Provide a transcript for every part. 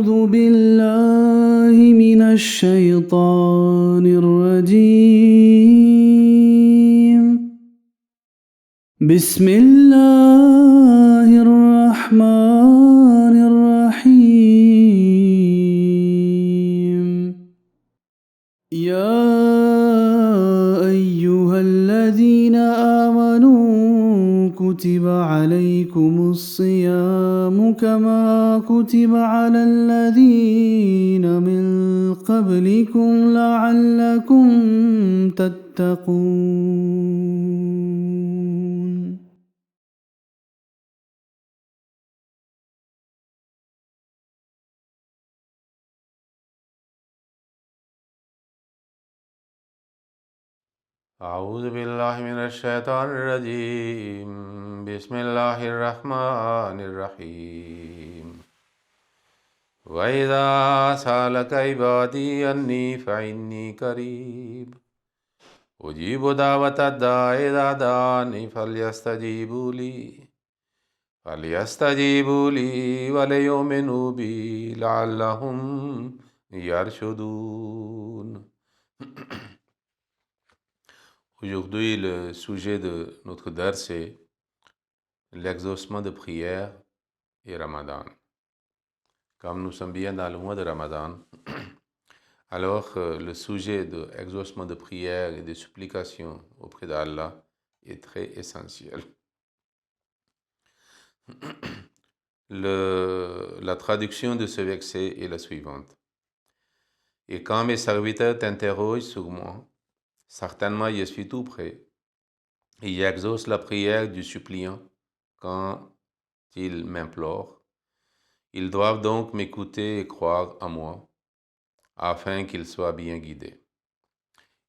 أعوذ بالله من الشيطان الرجيم بسم الله الرحمن الرحيم يا أيها الذين آمنوا كتب عليكم الصيام كما كتب على الذين من قبلكم لعلكم تتقون أعوذ بالله من الشيطان الرجيم بسم الله الرحمن الرحيم وإذا سألك عبادي أني فإني قريب أجيب دعوة الداع إذا دعاني فليستجيبوا لي وليؤمنوا بي لعلهم يرشدون. Aujourd'hui, le sujet de notre dars, c'est l'exaucement de prière et Ramadan. Comme nous sommes bien dans le mois de Ramadan, alors le sujet de l'exaucement de prière et de supplication auprès d'Allah est très essentiel. La traduction de ce verset est la suivante. Et quand mes serviteurs t'interrogent sur moi, certainement je suis tout prêt et j'exauce la prière du suppliant quand il m'implore. Ils doivent donc m'écouter et croire en moi afin qu'ils soient bien guidés.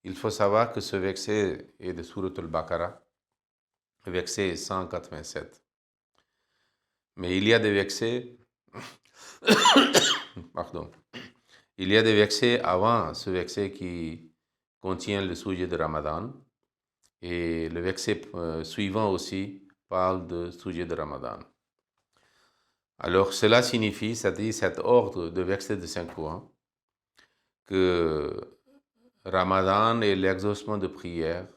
Il faut savoir que ce verset est de Surat al-Baqarah, verset 187. Mais il y a des versets pardon. Il y a des versets avant ce verset qui contient le sujet de Ramadan et le verset suivant aussi parle du sujet de Ramadan. Alors cela signifie, c'est-à-dire cet ordre de versets de Saint-Coran, que Ramadan et l'exaucement de prière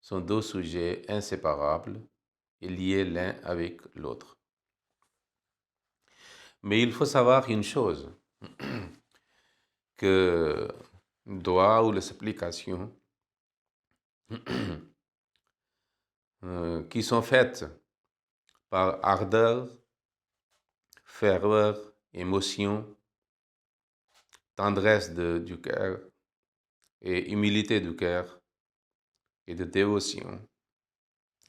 sont deux sujets inséparables et liés l'un avec l'autre. Mais il faut savoir une chose, que doa ou les supplications qui sont faites par ardeur, ferveur, émotion, tendresse du cœur et humilité du cœur et de dévotion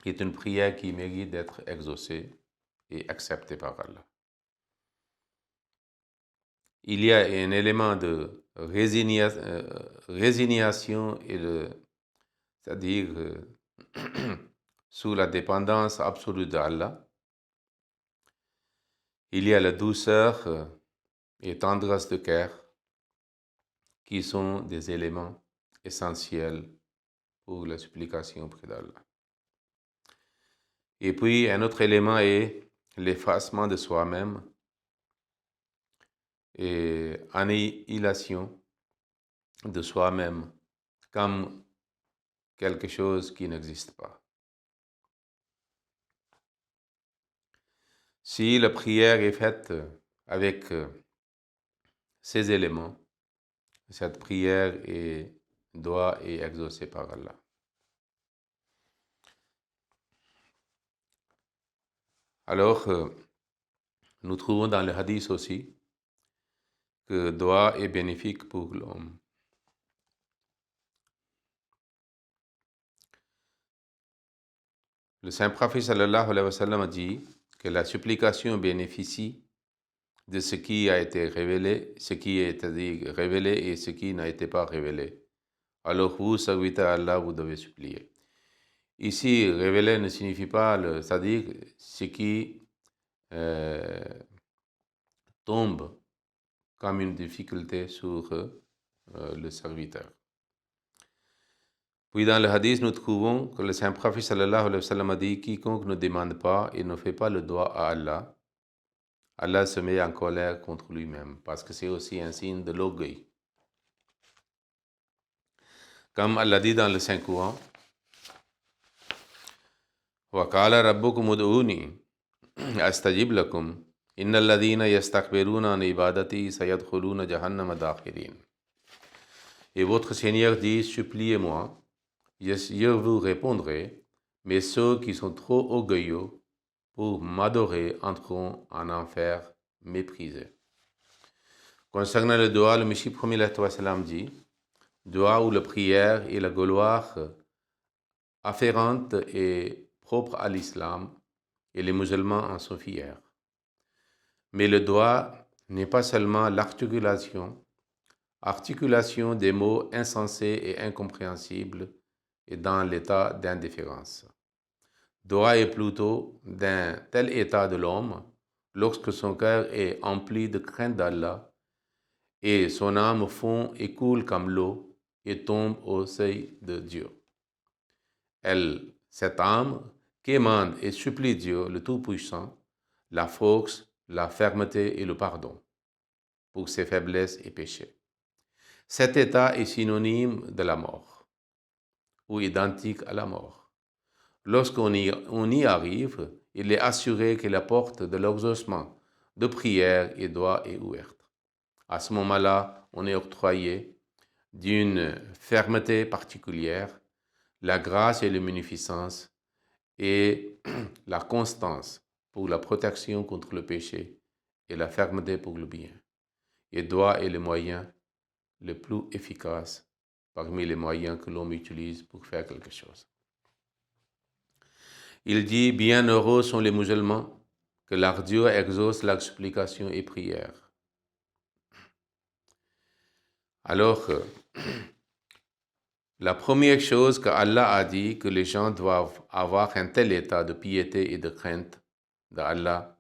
est une prière qui mérite d'être exaucée et acceptée par Allah. Il y a un élément de résignation et c'est-à-dire sous la dépendance absolue d'Allah. Il y a la douceur et tendresse de cœur qui sont des éléments essentiels pour la supplication auprès d'Allah. Et puis un autre élément est l'effacement de soi-même et annihilation de soi-même comme quelque chose qui n'existe pas. Si la prière est faite avec ces éléments, cette prière doit être exaucée par Allah. Alors, nous trouvons dans le hadith aussi que doa est bénéfique pour l'homme. Le saint prophète sallallahu alayhi wa sallam a dit que la supplication bénéficie de ce qui a été révélé, ce qui est révélé et ce qui n'a été pas révélé. Alors vous, serviteurs d'Allah, vous devez supplier. Ici, révéler ne signifie pas, c'est-à-dire ce qui tombe comme une difficulté sur le serviteur. Puis dans le hadith, nous trouvons que le saint prophète sallallahu alayhi wa sallam a dit « Quiconque ne demande pas et ne fait pas le doigt à Allah, Allah se met en colère contre lui-même, parce que c'est aussi un signe de l'orgueil. Comme Allah dit dans le Saint-Coran, وَقَالَ رَبُّكُمُ ادْعُونِي أَسْتَجِبْ لَكُمْ إِنَّ الَّذِينَ يَسْتَكْبِرُونَ عَنْ عِبَادَتِي سَيَدْخُلُونَ جَهَنَّمَ دَاخِرِينَ. Et votre Seigneur dit, suppliez-moi, je vous répondrai, mais ceux qui sont trop orgueilleux pour m'adorer entreront en enfer méprisés. Concernant le dua, le Messie premier salam dit, dua ou la prière est la gloire afférente et propre à l'islam, et les musulmans en sont fiers. Mais le dua n'est pas seulement l'articulation des mots insensés et incompréhensibles et dans l'état d'indifférence. Dua est plutôt d'un tel état de l'homme lorsque son cœur est empli de crainte d'Allah et son âme fond et coule comme l'eau et tombe au seuil de Dieu. Cette âme quémande et supplie Dieu, le Tout-Puissant, la force, la fermeté et le pardon pour ses faiblesses et péchés. Cet état est synonyme de la mort ou identique à la mort. Lorsqu'on y arrive, il est assuré que la porte de l'exaucement de prière et doit est ouverte. À ce moment-là, on est octroyé d'une fermeté particulière, la grâce et la munificence et la constance pour la protection contre le péché et la fermeté pour le bien. Et doit est le moyen le plus efficace parmi les moyens que l'homme utilise pour faire quelque chose. Il dit, bienheureux sont les musulmans, que leur Dieu exauce leurs supplications et prières. Alors, la première chose que Allah a dit, que les gens doivent avoir un tel état de piété et de crainte d'Allah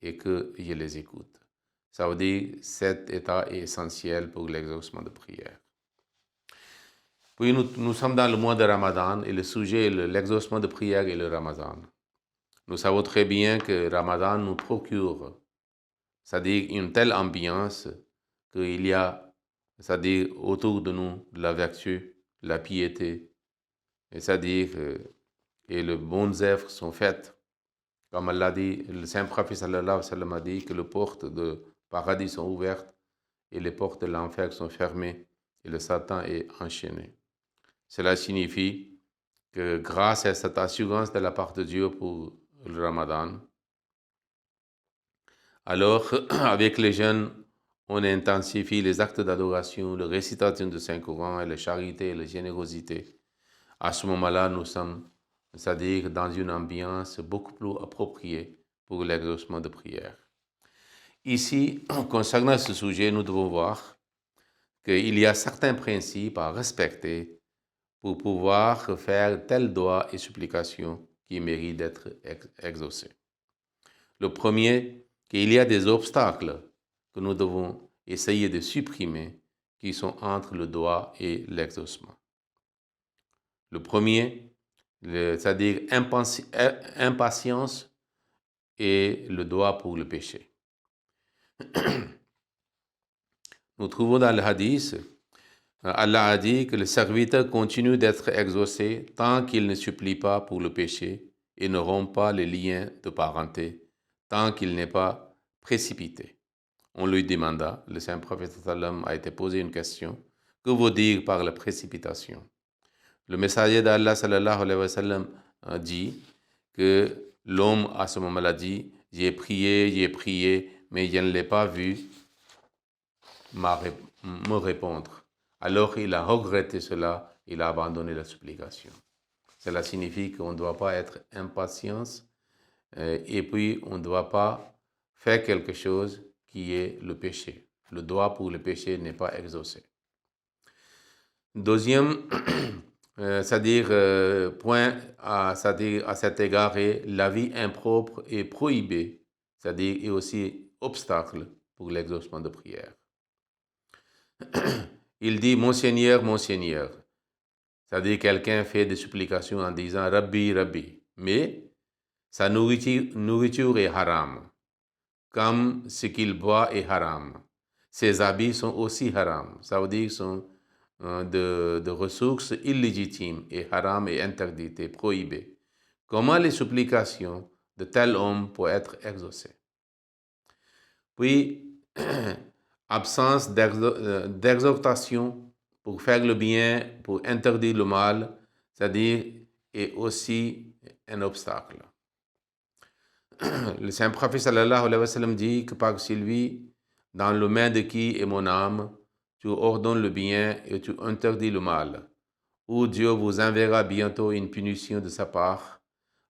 et que je les écoute. Ça veut dire que cet état est essentiel pour l'exaucement de prière. Puis nous sommes dans le mois de Ramadan et le sujet est l'exaucement de prière et le Ramadan. Nous savons très bien que Ramadan nous procure, c'est-à-dire une telle ambiance qu'il y a, c'est-à-dire autour de nous, la vertu, la piété, c'est-à-dire et les bonnes œuvres sont faites. Comme Allah dit, le Saint-Prophète sallallahu alayhi wa sallam a dit que les portes du paradis sont ouvertes et les portes de l'enfer sont fermées et le Satan est enchaîné. Cela signifie que grâce à cette assurance de la part de Dieu pour le Ramadan, alors avec les jeunes, on intensifie les actes d'adoration, la récitation du Saint-Coran, la charité et la générosité. À ce moment-là, nous sommes, c'est-à-dire dans une ambiance beaucoup plus appropriée pour l'exaucement de prière. Ici, concernant ce sujet, nous devons voir qu'il y a certains principes à respecter pour pouvoir faire tel doigt et supplication qui mérite d'être exaucé. Le premier, qu'il y a des obstacles que nous devons essayer de supprimer qui sont entre le doigt et l'exaucement. Le premier, c'est-à-dire impatience et le doigt pour le péché. Nous trouvons dans le hadith, Allah a dit que le serviteur continue d'être exaucé tant qu'il ne supplie pas pour le péché et ne rompt pas les liens de parenté, tant qu'il n'est pas précipité. On lui demanda, le Saint-Prophète sallam a été posé une question, que veut dire par la précipitation? Le messager d'Allah sallallahu alayhi wa sallam a dit que l'homme à ce moment-là dit, j'ai prié, mais je ne l'ai pas vu me répondre. Alors il a regretté cela, il a abandonné la supplication. Cela signifie qu'on ne doit pas être impatient et puis on ne doit pas faire quelque chose qui est le péché. Le doigt pour le péché n'est pas exaucé. Deuxième, c'est-à-dire point c'est-à-dire à cet égard est la vie impropre et prohibée, c'est-à-dire et aussi obstacle pour l'exaucement de prière. Il dit, mon Seigneur, c'est-à-dire quelqu'un fait des supplications en disant Rabbi, mais sa nourriture est haram. comme ce qu'il boit est haram. Ses habits sont aussi haram. Ça veut dire qu'ils sont de ressources illégitimes et haram et interdites et prohibées. Comment les supplications de tel homme peuvent être exaucées? Puis, absence d'exhortation pour faire le bien, pour interdire le mal, c'est-à-dire est aussi un obstacle. Le saint prophète sallallahu alayhi wa sallam dit que par celui dans le main de qui est mon âme, tu ordonnes le bien et tu interdis le mal, ou Dieu vous enverra bientôt une punition de sa part,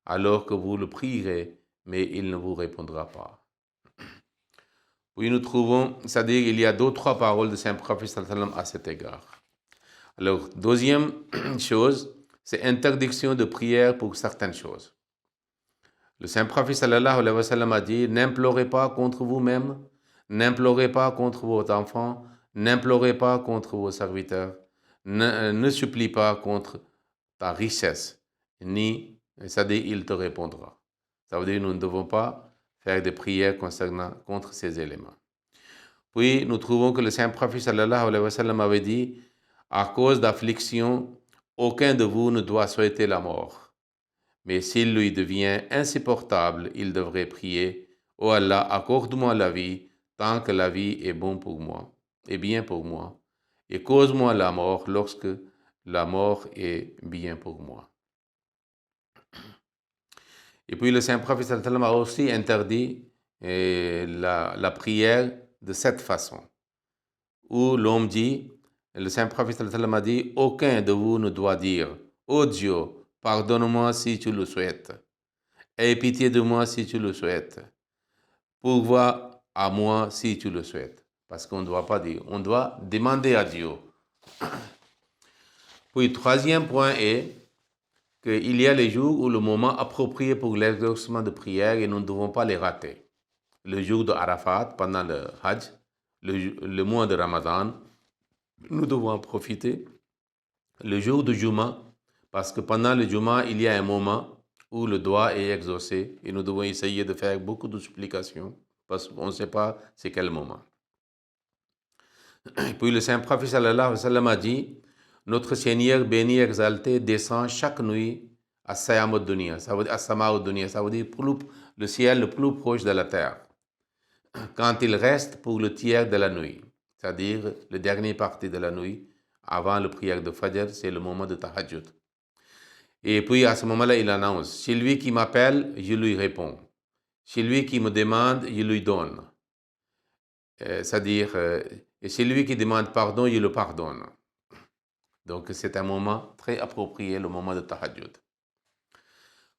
alors que vous le prierez, mais il ne vous répondra pas. Puis nous trouvons, c'est-à-dire il y a 2 ou 3 paroles de saint prophète sallallahu alayhi wa sallam à cet égard. Alors, deuxième chose, c'est interdiction de prière pour certaines choses. Le saint prophète sallallahu alayhi wa sallam a dit, n'implorez pas contre vous-même, n'implorez pas contre vos enfants, n'implorez pas contre vos serviteurs, ne supplie pas contre ta richesse, ni, c'est-à-dire il te répondra. Ça veut dire nous ne devons pas faire des prières contre ces éléments. Puis nous trouvons que le saint prophète sallallahu alayhi wa sallam avait dit, à cause d'affliction, aucun de vous ne doit souhaiter la mort. Mais s'il lui devient insupportable, il devrait prier, « Oh Allah, accorde-moi la vie, tant que la vie est bon pour moi, et bien pour moi, et cause-moi la mort lorsque la mort est bien pour moi. » Et puis le saint prophète sallallahu alayhi wa sallam a aussi interdit la prière de cette façon, où l'homme dit, le saint prophète sallallahu alayhi wa sallam a dit, « Aucun de vous ne doit dire, ô Dieu, pardonne-moi si tu le souhaites. Aie pitié de moi si tu le souhaites. Pourvois à moi si tu le souhaites. » Parce qu'on ne doit pas dire, on doit demander à Dieu. Puis, troisième point est qu'il y a les jours où le moment approprié pour l'exercice de prière et nous ne devons pas les rater. Le jour de Arafat, pendant le Hajj, le mois de Ramadan, nous devons en profiter. Le jour de Juma, parce que pendant le Juma, il y a un moment où le doigt est exaucé et nous devons essayer de faire beaucoup de supplications parce qu'on ne sait pas c'est quel moment. Puis le saint prophète sallallahu alayhi wa sallam a dit, notre Seigneur béni exalté descend chaque nuit à Sayamud Dunya, ça veut dire à Sama'ud Dunya, ça veut dire le ciel le plus proche de la terre, quand il reste pour le tiers de la nuit, c'est-à-dire la dernière partie de la nuit, avant le prière de Fajr, c'est le moment de Tahajjud. Et puis à ce moment-là, il annonce, celui qui m'appelle, je lui réponds. Celui qui me demande, je lui donne. C'est-à-dire, et celui qui demande pardon, je le pardonne. Donc c'est un moment très approprié, le moment de Tahajjud.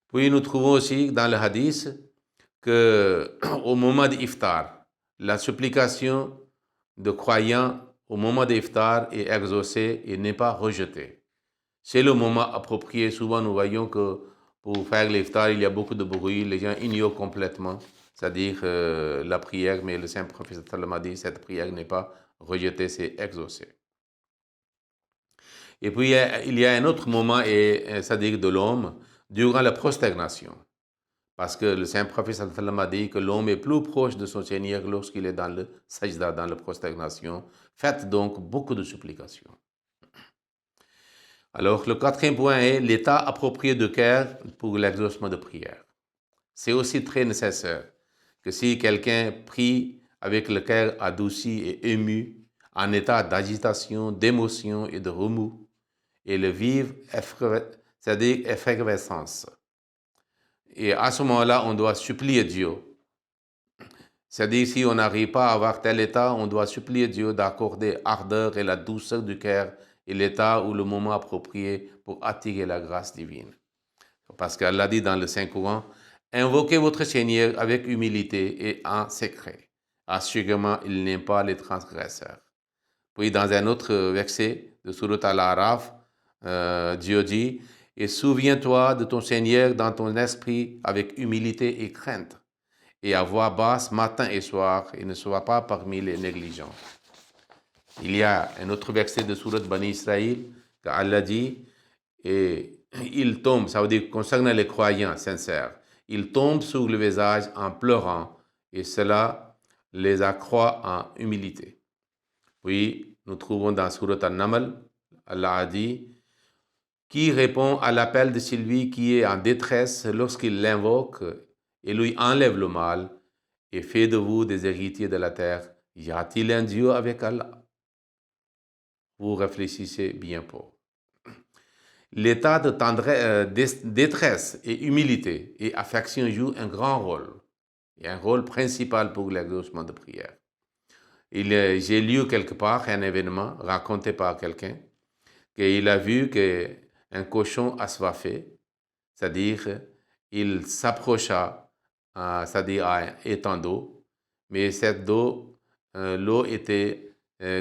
Puis nous trouvons aussi dans le hadith qu'au moment d'Iftar, la supplication de croyants au moment d'Iftar est exaucée et n'est pas rejetée. C'est le moment approprié. Souvent, nous voyons que pour faire l'iftar, il y a beaucoup de bruit. Les gens ignorent complètement, c'est-à-dire la prière, mais le saint prophète sallam a dit cette prière n'est pas rejetée, c'est exaucé. Et puis, il y a un autre moment, c'est-à-dire de l'homme, durant la prosternation. Parce que le saint prophète sallam a dit que l'homme est plus proche de son Seigneur lorsqu'il est dans le sajda, dans la prosternation. Faites donc beaucoup de supplications. Alors, le quatrième point est l'état approprié de cœur pour l'exaucement de prière. C'est aussi très nécessaire que si quelqu'un prie avec le cœur adouci et ému, en état d'agitation, d'émotion et de remous, et le vive, c'est-à-dire effervescence. Et à ce moment-là, on doit supplier Dieu. C'est-à-dire, si on n'arrive pas à avoir tel état, on doit supplier Dieu d'accorder ardeur et la douceur du cœur et l'état ou le moment approprié pour attirer la grâce divine. Parce qu'Allah dit dans le Saint-Coran, « Invoquez votre Seigneur avec humilité et en secret. Assurément, il n'aime pas les transgresseurs. » Puis dans un autre verset de Surat Al-Araf, Dieu dit, « Et souviens-toi de ton Seigneur dans ton esprit avec humilité et crainte, et à voix basse matin et soir, et ne sois pas parmi les négligents. » Il y a un autre verset de Surat Bani Israël qu'Allah dit, et il tombe, ça veut dire concernant les croyants sincères, il tombe sur le visage en pleurant et cela les accroît en humilité. Puis, nous trouvons dans Surat An-Naml, Allah a dit, qui répond à l'appel de celui qui est en détresse lorsqu'il l'invoque et lui enlève le mal et fait de vous des héritiers de la terre. Y a-t-il un Dieu avec Allah? Vous réfléchissez bien pour. L'état de détresse et humilité et affection joue un grand rôle, et un rôle principal pour l'exaucement de prière. J'ai lu quelque part un événement raconté par quelqu'un qu'il a vu qu'un cochon assoiffé, c'est-à-dire il s'approcha, c'est-à-dire à un étang d'eau, mais cette eau, l'eau était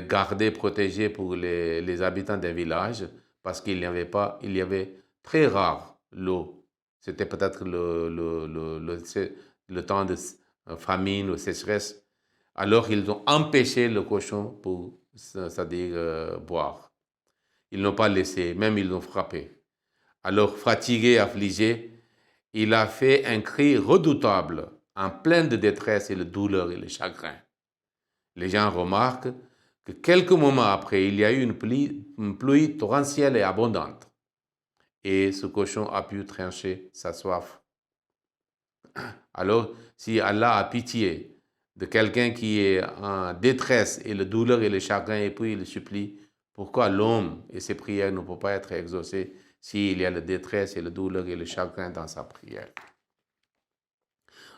gardée, protégée pour les habitants d'un village parce qu'il n'y avait pas, il y avait très rare l'eau. C'était peut-être le temps de famine ou sécheresse. Alors ils ont empêché le cochon pour, c'est-à-dire boire. Ils n'ont pas laissé, même ils l'ont frappé. Alors fatigué, affligé, il a fait un cri redoutable, en pleine de détresse et de douleur et de chagrin. Les gens remarquent que quelques moments après, il y a eu une pluie torrentielle et abondante. Et ce cochon a pu trancher sa soif. Alors, si Allah a pitié de quelqu'un qui est en détresse et le douleur et le chagrin, et puis il supplie, pourquoi l'homme et ses prières ne peuvent pas être exaucées s'il y a la détresse et le douleur et le chagrin dans sa prière?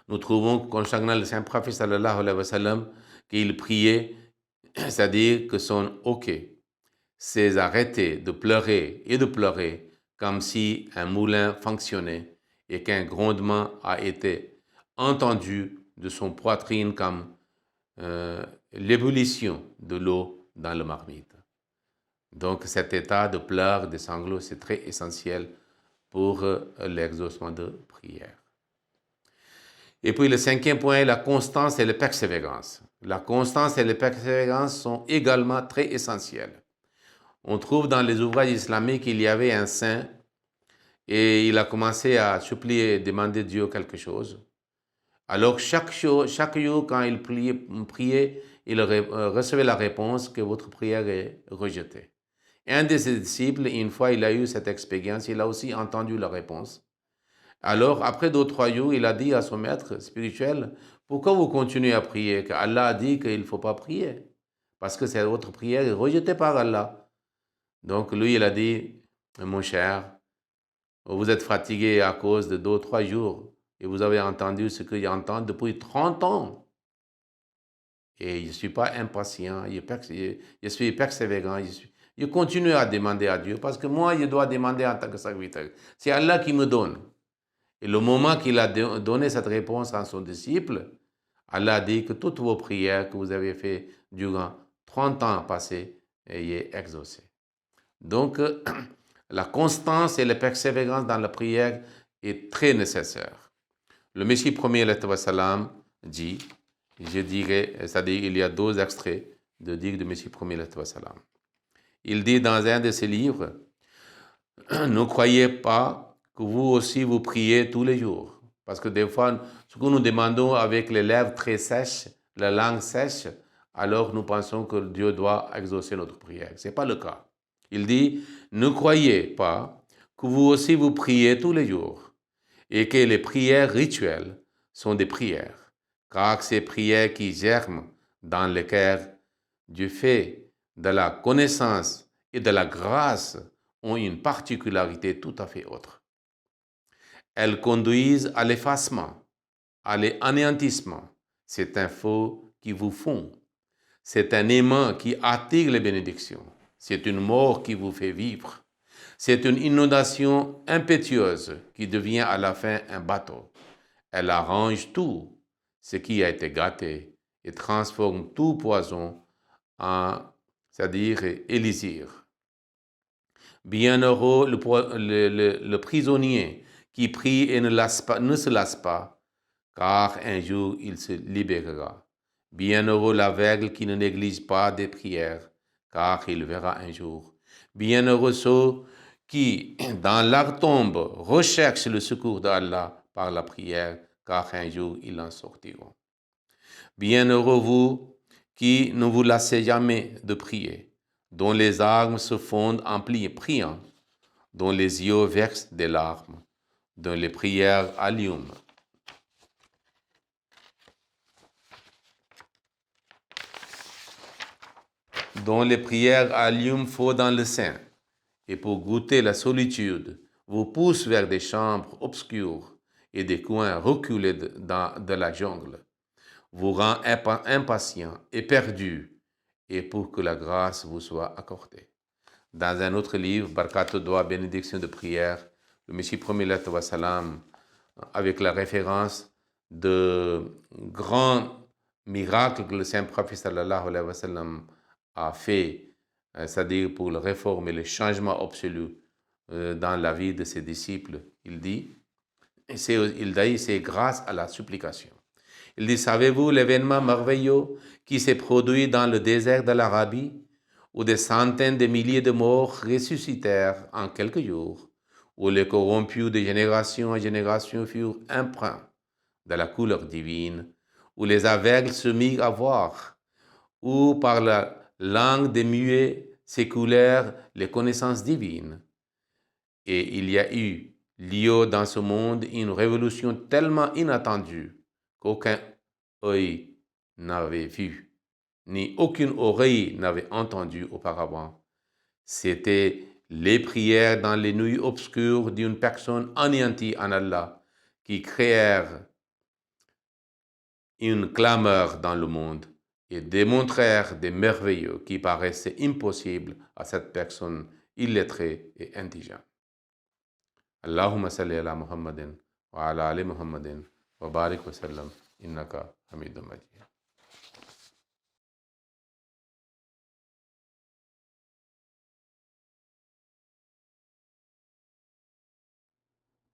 Nous trouvons concernant le Saint-Prophète sallallahu alayhi wa sallam qu'il priait, c'est-à-dire que son hoquet s'est arrêté de pleurer comme si un moulin fonctionnait et qu'un grondement a été entendu de son poitrine comme l'ébullition de l'eau dans le marmite. Donc cet état de pleurs, de sanglots, c'est très essentiel pour l'exaucement de prière. Et puis le cinquième point, la constance et la persévérance. La constance et la persévérance sont également très essentielles. On trouve dans les ouvrages islamiques qu'il y avait un saint et il a commencé à supplier, demander à Dieu quelque chose. Alors chaque jour, quand il priait, il recevait la réponse que votre prière est rejetée. Un de ses disciples, une fois il a eu cette expérience, il a aussi entendu la réponse. Alors, après 2 ou 3 jours, il a dit à son maître spirituel, pourquoi vous continuez à prier? Allah a dit qu'il ne faut pas prier, parce que votre prière est rejetée par Allah. Donc lui, il a dit, mon cher, vous êtes fatigué à cause de 2 ou 3 jours, et vous avez entendu ce que j'entends depuis 30 ans. Et je ne suis pas impatient, je suis persévérant, je continue à demander à Dieu, parce que moi, je dois demander en tant que serviteur. C'est Allah qui me donne. Et le moment qu'il a donné cette réponse à son disciple, Allah a dit que toutes vos prières que vous avez faites durant 30 ans passés est exaucées. Donc, la constance et la persévérance dans la prière est très nécessaire. Le Messie premier salam dit, je dirais, c'est-à-dire il y a 2 extraits de dire du Messie premier salam. Il dit dans un de ses livres, ne croyez pas que vous aussi vous priez tous les jours. Parce que des fois, ce que nous demandons avec les lèvres très sèches, la langue sèche, alors nous pensons que Dieu doit exaucer notre prière. Ce n'est pas le cas. Il dit, ne croyez pas que vous aussi vous priez tous les jours et que les prières rituelles sont des prières, car ces prières qui germent dans le cœur du fait de la connaissance et de la grâce ont une particularité tout à fait autre. Elles conduisent à l'effacement, à l'anéantissement. C'est un feu qui vous fond. C'est un aimant qui attire les bénédictions. C'est une mort qui vous fait vivre. C'est une inondation impétueuse qui devient à la fin un bateau. Elle arrange tout ce qui a été gâté et transforme tout poison en, c'est-à-dire, élixir. Bienheureux le prisonnier qui prie et ne se lasse pas, car un jour il se libérera. Bienheureux l'aveugle qui ne néglige pas des prières, car il verra un jour. Bienheureux ceux qui, dans leur tombe, recherchent le secours d'Allah par la prière, car un jour ils en sortiront. Bienheureux vous qui ne vous lassez jamais de prier, dont les armes se fondent en priant, dont les yeux versent des larmes, dont les prières allument. Dont les prières allument feu dans le sein, et pour goûter la solitude, vous poussent vers des chambres obscures et des coins reculés de la jungle, vous rend impatient et perdu, et pour que la grâce vous soit accordée. Dans un autre livre, Barkat Doa, bénédiction de prière, le Messie premier lettre wa salam, avec la référence de grands miracles que le Saint-Prophète sallallahu alayhi wa sallam a fait, c'est-à-dire pour la réforme et le changement absolu dans la vie de ses disciples. Il dit, c'est grâce à la supplication. Il dit, savez-vous l'événement merveilleux qui s'est produit dans le désert de l'Arabie, où des centaines de milliers de morts ressuscitèrent en quelques jours, où les corrompus de génération en génération furent empreints de la couleur divine, où les aveugles se mirent à voir, où par la langue des muets s'écoulèrent les connaissances divines. Et il y a eu lieu dans ce monde une révolution tellement inattendue qu'aucun œil n'avait vu, ni aucune oreille n'avait entendu auparavant. C'était les prières dans les nuits obscures d'une personne anéantie en Allah qui créèrent une clameur dans le monde et démontrèrent des merveilleux qui paraissaient impossibles à cette personne illettrée et indigente. Allahumma salli ala Muhammadin wa ala ali Muhammadin wa barik wa sallam innaka hamidun majid.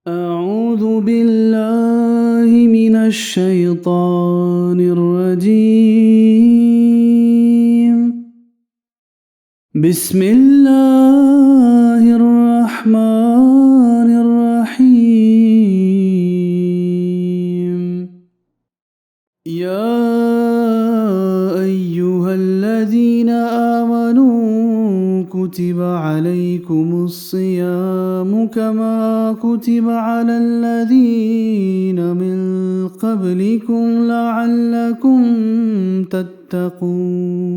أعوذ بالله من الشيطان الرجيم بسم الله الرحمن الرحيم يا أيها الذين آمنوا كتب عليكم الصيام كما كتب على الذين من قبلكم لعلكم تتقون